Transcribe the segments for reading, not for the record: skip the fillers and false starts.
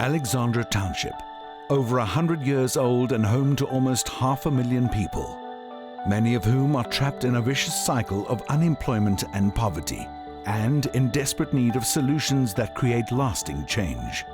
Alexandra Township, over 100 years old and home to almost 500,000 people, many of whom are trapped in a vicious cycle of unemployment and poverty, and in desperate need of solutions that create lasting change.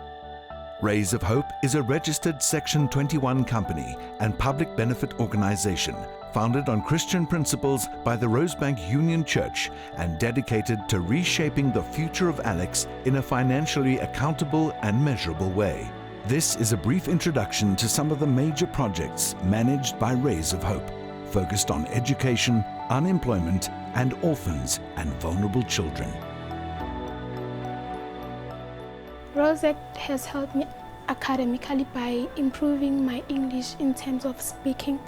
Rays of Hope is a registered Section 21 company and public benefit organization founded on Christian principles by the Rosebank Union Church and dedicated to reshaping the future of Alex in a financially accountable and measurable way. This is a brief introduction to some of the major projects managed by Rays of Hope, focused on education, unemployment, and orphans and vulnerable children. Rosect has helped me academically by improving my English in terms of speaking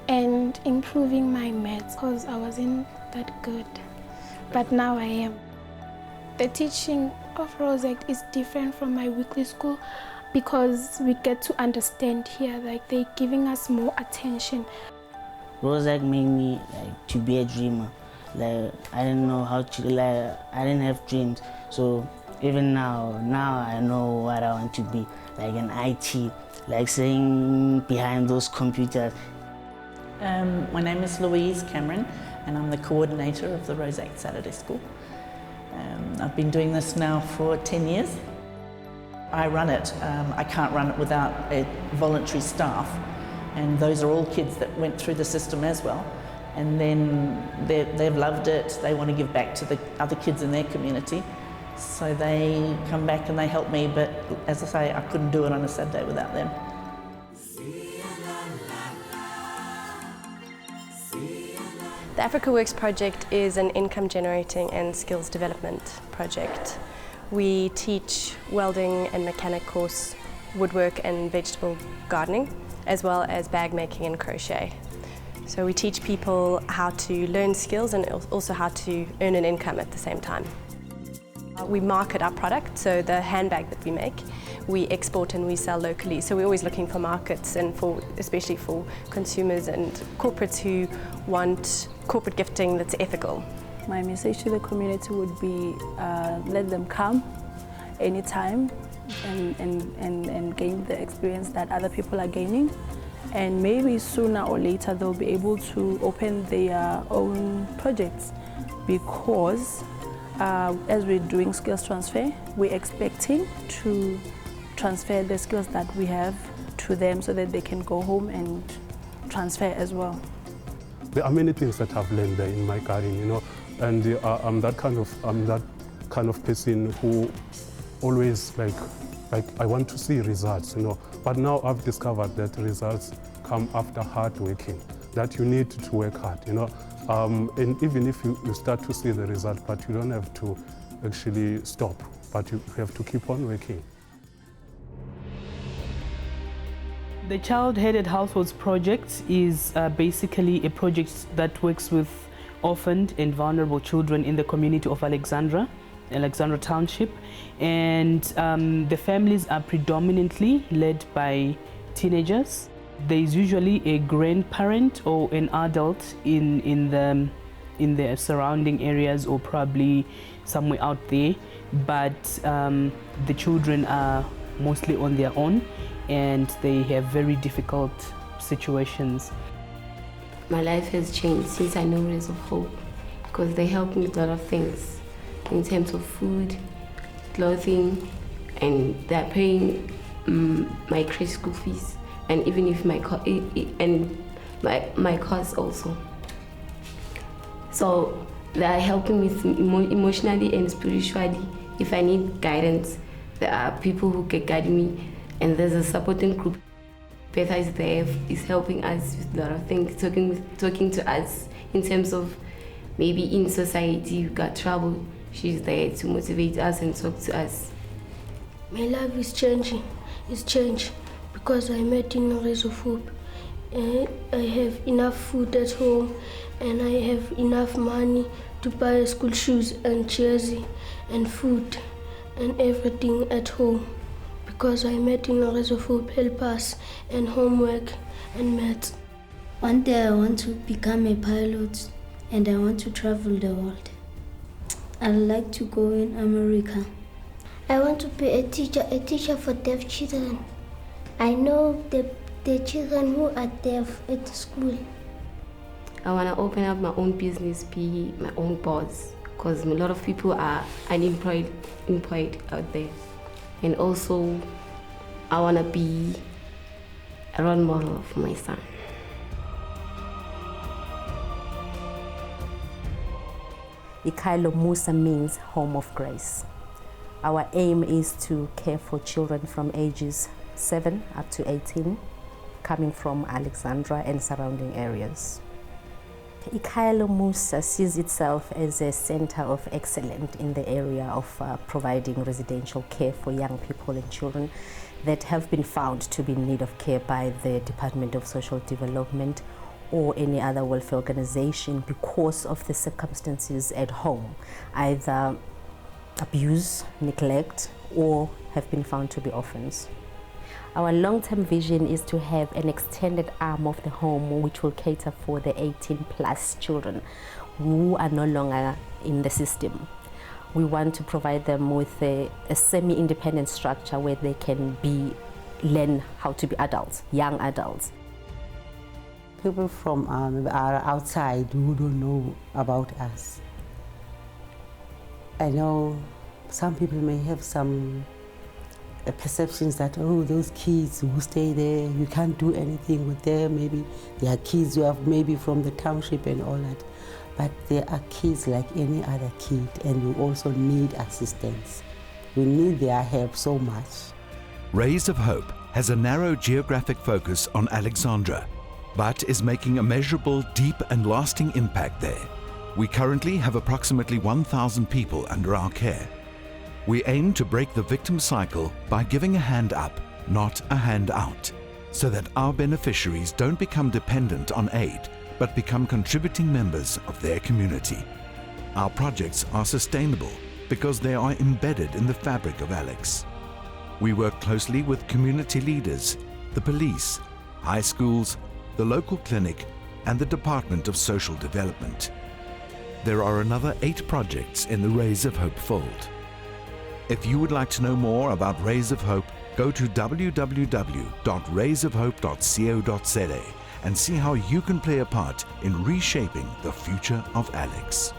and improving my maths because I wasn't that good, but now I am. The teaching of Rosect is different from my weekly school because we get to understand here, like they're giving us more attention. Rosect made me to be a dreamer. I didn't know how to, I didn't have dreams. So even now I know what I want to be, like an IT, like sitting behind those computers. My name is Louise Cameron and I'm the coordinator of the Rosect Saturday School. I've been doing this now for 10 years. I run it. I can't run it without a voluntary staff, and those are all kids that went through the system as well. And then they've loved it. They want to give back to the other kids in their community. So they come back and they help me, but as I say, I couldn't do it on a Saturday without them. The Africa Works project is an income generating and skills development project. We teach welding and mechanic course, woodwork and vegetable gardening, as well as bag making and crochet. So we teach people how to learn skills and also how to earn an income at the same time. We market our product, so the handbag that we make, we export and we sell locally. So we're always looking for markets, and especially for consumers and corporates who want corporate gifting that's ethical. My message to the community would be let them come anytime and gain the experience that other people are gaining. And maybe sooner or later they'll be able to open their own projects, because as we're doing skills transfer, we're expecting to transfer the skills that we have to them so that they can go home and transfer as well. There are many things that I've learned there in my garden, you know, and I'm that kind of person who always like I want to see results, you know. But now I've discovered that results come after hard working, that you need to work hard, you know. And even if you start to see the result, but you don't have to actually stop, but you have to keep on working. The Child-Headed Households Project is basically a project that works with orphaned and vulnerable children in the community of Alexandra Township. And the families are predominantly led by teenagers. There is usually a grandparent or an adult in the surrounding areas, or probably somewhere out there, but the children are mostly on their own and they have very difficult situations. My life has changed since I know Rays of Hope, because they help me with a lot of things in terms of food, clothing, and they're paying my credit school fees, and even if my costs also. So they're helping me emotionally and spiritually. If I need guidance, there are people who can guide me, and there's a supporting group. Betha is there, is helping us with a lot of things, talking to us in terms of maybe in society we got trouble. She's there to motivate us and talk to us. My life is changing. It's changed because I met in Rays of Hope. I have enough food at home, and I have enough money to buy school shoes and jersey and food and everything at home, because I met in Rays of Hope help us and homework and maths. One day I want to become a pilot and I want to travel the world. I'd like to go in America. I want to be a teacher for deaf children. I know the children who are deaf at the school. I want to open up my own business, be my own boss, because a lot of people are unemployed out there. And also, I want to be a role model for my son. Ikhayelo Musa means home of grace. Our aim is to care for children from ages 7 up to 18, coming from Alexandra and surrounding areas. Ikhayelo Musa sees itself as a center of excellence in the area of providing residential care for young people and children that have been found to be in need of care by the Department of Social Development or any other welfare organization because of the circumstances at home, either abuse, neglect, or have been found to be orphans. Our long-term vision is to have an extended arm of the home which will cater for the 18+ children who are no longer in the system. We want to provide them with a semi-independent structure where they can learn how to be adults, young adults. People from are outside who don't know about us. I know some people may have some perceptions that, oh, those kids who stay there, you can't do anything with them. Maybe they are kids who have maybe from the township and all that. But they are kids like any other kid, and we also need assistance. We need their help so much. Rays of Hope has a narrow geographic focus on Alexandra, but is making a measurable, deep and lasting impact there. We currently have approximately 1,000 people under our care. We aim to break the victim cycle by giving a hand up, not a hand out, so that our beneficiaries don't become dependent on aid, but become contributing members of their community. Our projects are sustainable because they are embedded in the fabric of Alex. We work closely with community leaders, the police, high schools, the local clinic, and the Department of Social Development. There are another 8 projects in the Rays of Hope fold. If you would like to know more about Rays of Hope, go to www.raysofhope.co.za and see how you can play a part in reshaping the future of Alex.